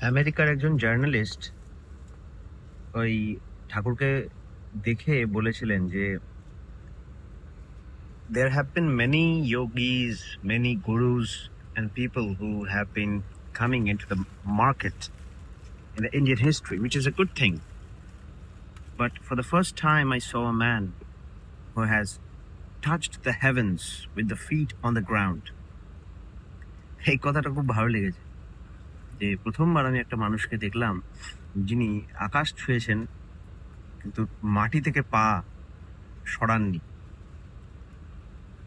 আমেরিকার একজন জার্নালিস্ট ওই ঠাকুরকে দেখে বলেছিলেন যে there have been many yogis, many gurus and people who have been coming into the market in the Indian history, which is a good thing. But for the first time I saw a man who has touched the heavens with the feet on the ground. এই কথাটা খুব ভালো লেগেছে যে প্রথমবার আমি একটা মানুষকে দেখলাম যিনি আকাশ ছুঁয়েছেন কিন্তু মাটি থেকে পা সরাননি।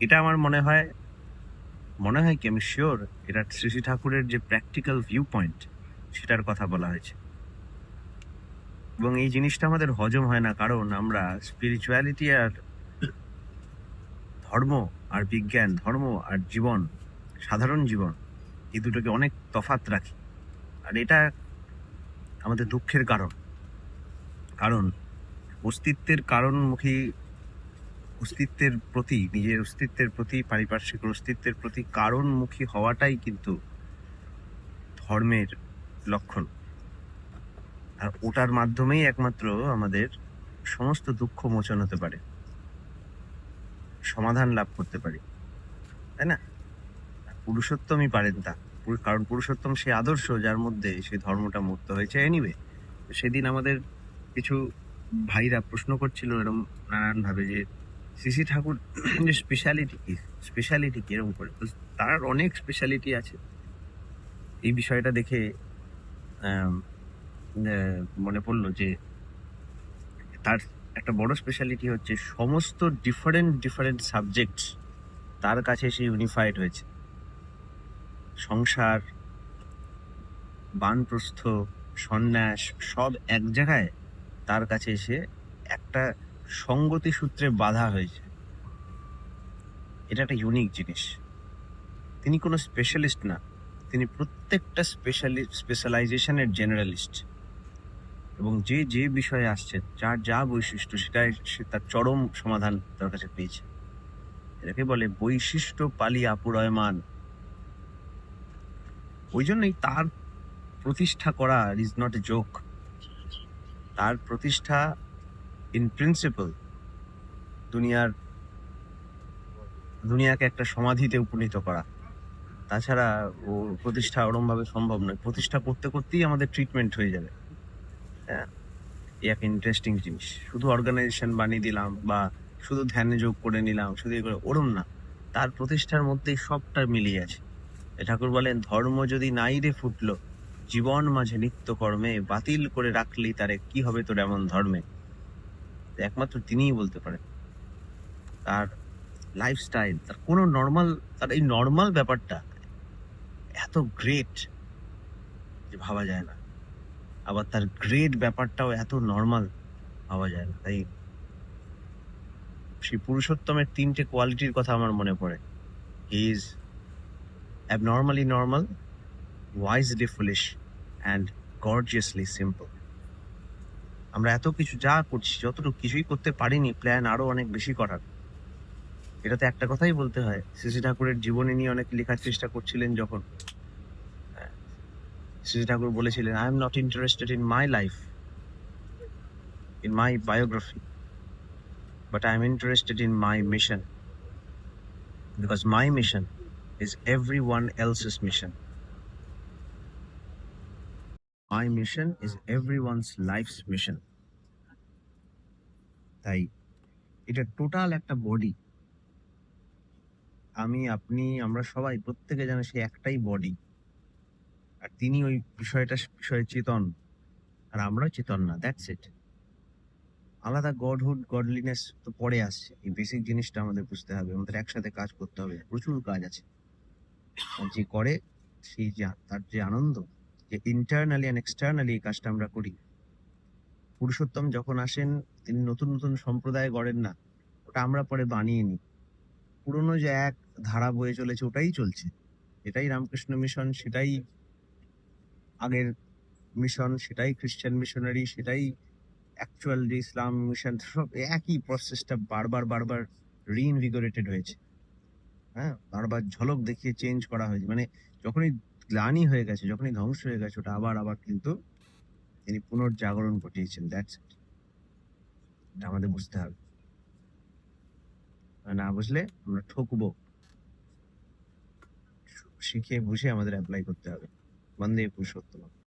এটা আমার মনে হয় কি আমি শিওর এটা শ্রী শ্রী ঠাকুরের যে প্র্যাকটিক্যাল ভিউ পয়েন্ট সেটার কথা বলা হয়েছে। এবং এই জিনিসটা আমাদের হজম হয় না, কারণ আমরা স্পিরিচুয়ালিটি আর ধর্ম আর বিজ্ঞান, ধর্ম আর জীবন, সাধারণ জীবন, এই দুটোকে অনেক তফাৎ রাখি। আর এটা আমাদের দুঃখের কারণ অস্তিত্বের কারণমুখী অস্তিত্বের প্রতি, নিজের অস্তিত্বের প্রতি, পারিপার্শ্বিক অস্তিত্বের প্রতি কারণমুখী হওয়াটাই কিন্তু ধর্মের লক্ষণ। আর ওটার মাধ্যমেই একমাত্র আমাদের সমস্ত দুঃখ মোচন হতে পারে, সমাধান লাভ করতে পারি, তাই না? পুরুষোত্তমই পারেন তা, কারণ পুরুষোত্তম সেই আদর্শ যার মধ্যে সেই ধর্মটা মূর্ত হয়েছে। এনিওয়ে, সেদিন আমাদের কিছু ভাইরা প্রশ্ন করছিল এরকম নানান ভাবে যে শ্রী ঠাকুর যে স্পেশালিটি কি এরকম করে। তার অনেক স্পেশালিটি আছে। এই বিষয়টা দেখে মনে পড়লো যে তার একটা বড় স্পেশালিটি হচ্ছে সমস্ত ডিফারেন্ট সাবজেক্টস তার কাছে সে ইউনিফাইড হয়েছে। সংসার, বানপ্রস্থ, সন্ন্যাস সব এক জায়গায় তার কাছে এসে একটা সঙ্গতি সূত্রে বাধা হয়েছে। এটা একটা ইউনিক জিনিস। তিনি কোনো স্পেশালিস্ট না, তিনি প্রত্যেকটা স্পেশালাইজেশনের জেনারেলিস্ট। এবং যে যে বিষয়ে আসছে, যার যা বৈশিষ্ট্য, সেটাই সে তার চরম সমাধান তার কাছে পেয়েছে। এটাকে বলে বৈশিষ্ট্য পালি আপুরয়মান। ওই জন্যই তার প্রতিষ্ঠা করা ইজ নট এ জোক। তার প্রতিষ্ঠা ইন প্রিন্সিপাল দুনিয়াকে একটা সমাধিতে উপনীত করা। তাছাড়া ও প্রতিষ্ঠা ওরম ভাবে সম্ভব নয়। প্রতিষ্ঠা করতে করতেই আমাদের ট্রিটমেন্ট হয়ে যাবে। হ্যাঁ, এই একটা ইন্টারেস্টিং জিনিস। শুধু অর্গানাইজেশন বানিয়ে দিলাম বা শুধু ধ্যানে যোগ করে নিলাম, শুধু এগুলো ওরম না। তার প্রতিষ্ঠার মধ্যেই সবটা মিলিয়ে আছে। ঠাকুর বলেন, ধর্ম যদি নাই রে ফুটলো, জীবন মাঝে নিত্য কর্মে, বাতিল করে রাখলি তারে কি হবে তোর এমন ধর্মে। একমাত্র তিনিই বলতে পারেন। তার লাইফস্টাইল, তার এই নর্মাল ব্যাপারটা এত গ্রেট যে ভাবা যায় না। আবার তার গ্রেট ব্যাপারটাও এত নর্মাল, ভাবা যায় না। তাই সেই পুরুষোত্তমের 3টে কোয়ালিটির কথা আমার মনে পড়ে। He is abnormally normal, wisely foolish and gorgeously simple. আমরা এত কিছু যা করছি, যতটুকু কিছুই করতে পারিনি, প্ল্যান আরো অনেক বেশি করার। এটাতে একটা কথাই বলতে হয়, শ্রী ঠাকুরের জীবনী নিয়ে অনেক লেখার চেষ্টা করছিলেন যখন, শ্রী ঠাকুর বলেছিলেন, I am not interested in my life, in my biography, but I am interested in my mission, because my mission is everyone else's mission. My mission is everyone's life's mission. তাই এটা টোটাল একটা body. আমি, আপনি, আমরা সবাই প্রত্যেকে যেন সে একটাই বডি। আর তিনি ওই বিষয়ে চেতন, আর আমরা চেতন না। That's it. আলাদা গডহুড, গডলিনেস তো পরে আসছে। এই বেসিক জিনিসটা আমাদের বুঝতে হবে। আমাদের একসাথে কাজ করতে হবে, প্রচুর কাজ আছে। আর যে করে তার যে আনন্দ, যে ইন্টারনালি অ্যান্ড এক্সটার্নালি এই কাজটা আমরা করি। পুরুষোত্তম যখন আসেন, তিনি নতুন নতুন সম্প্রদায় গড়েন না, ওটা আমরা পরে বানিয়ে নিই। পুরনো যে এক ধারা বয়ে চলেছে ওটাই চলছে। এটাই রামকৃষ্ণ মিশন, সেটাই আগের মিশন, সেটাই খ্রিস্টান মিশনারি, সেটাই অ্যাকচুয়াল যে ইসলাম মিশন, সব একই প্রসেসটা বারবার রিইনভিগোরেটেড হয়েছে। হ্যাঁ, বারবার ঝলক দেখিয়ে চেঞ্জ করা হয়েছে। মানে যখনই গ্লানি হয়ে গেছে, যখনই ধ্বংস হয়ে গেছে, ওটা আবার আবার কিন্তু তিনি পুনর্জাগরণ ঘটিয়েছেন। That's it. এটা আমাদের বুঝতে হবে। না বুঝলে আমরা ঠকবো। শিখে বুঝে আমাদের অ্যাপ্লাই করতে হবে। বন্দে পুরুষোত্তম।